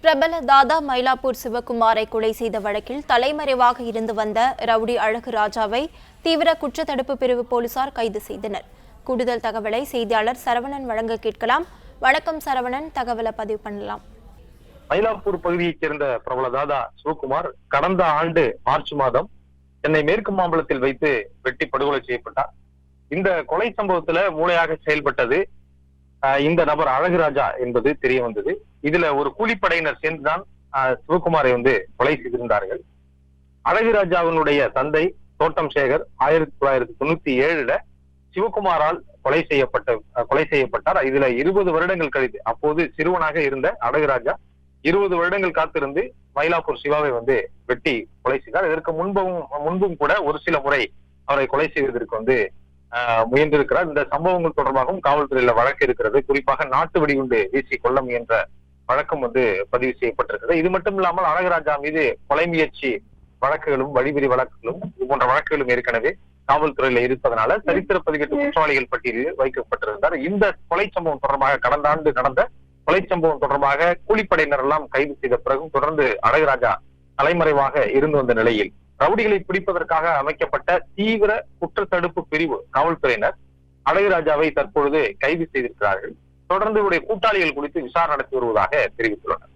பிரபல தாதா மயிலாப்பூர் சிவகுமாரை கொலை செய்த வழக்கில் தலைமறைவாக இருந்து வந்த ரவுடி அழகு ராஜாவை தீவிர குற்றத்தடுப்பு பிரிவு போலீசார் கைது செய்தனர். கூடுதல் தகவலை செய்தியாளர் சரவணன் வழங்க கேட்கலாம். வணக்கம் சரவணன், தகவலை பதிவு பண்ணலாம். மயிலாப்பூர் பகுதியைச் சேர்ந்த பிரபல தாதா சிவகுமார் கடந்த ஆண்டு மார்ச் மாதம் சென்னை மேற்கு மாம்பலத்தில் வைத்து வெட்டி படுகொலை செய்யப்பட்டார். இந்த கொலை சம்பவத்துல மூளையாக செயல்பட்டது இந்த நபர் அழகுராஜா என்பது தெரிய வந்தது. இதுல ஒரு கூலிப்படையினர் சேர்ந்துதான் சிவகுமாரை கொலை செய்திருந்தார்கள். அழகுராஜாவினுடைய தந்தை தோட்டம் சேகர் 1997 சிவகுமாரால் கொலை செய்யப்பட்டார். இதுல 20 வருடங்கள் கழித்து, அப்போது சிறுவனாக இருந்த அழகுராஜா 20 வருடங்கள் காத்திருந்து மயிலாப்பூர் சிவாவை வெட்டி கொலை செய்தார். இதற்கு முன்பும் கூட ஒரு சில முறை அவரை கொலை செய்வதற்கு முயன்றிருக்கிறார். இந்த சம்பவங்கள் தொடர்பாகவும் காவல்துறையில வழக்கு இருக்கிறது. குறிப்பாக நாட்டு வெடிகுண்டு வீசி கொல்ல முயன்ற வழக்கம் பதிவு செய்யப்பட்டிருக்கிறது. இது மட்டும் இல்லாமல் அழகுராஜா மீது கொலை முயற்சி வழக்குகளும் வழிவிரி வழக்குகளும் இது போன்ற வழக்குகளும் ஏற்கனவே காவல்துறையில இருப்பதனால சரித்திர பதிவேட்டு குற்றவாளிகள் பட்டியலில் வைக்கப்பட்டிருந்தார். இந்த கொலை சம்பவம் தொடர்பாக கடந்த ஆண்டு நடந்த கொலை சம்பவம் தொடர்பாக கூலிப்படையினர் எல்லாம் கைது செய்த பிறகும் தொடர்ந்து அழகுராஜா தலைமறைவாக இருந்து வந்த நிலையில் ரவுடிகளை பிடிப்பதற்காக அமைக்கப்பட்ட தீவிர குற்றத்தடுப்பு பிரிவு காவல்துறையினர் அழகுராஜாவை தற்பொழுது கைது செய்திருக்கிறார்கள். தொடர்ந்து இவருடைய கூட்டாளிகள் குறித்து விசாரணை நடத்தி வருவதாக தெரிவித்துள்ளனர்.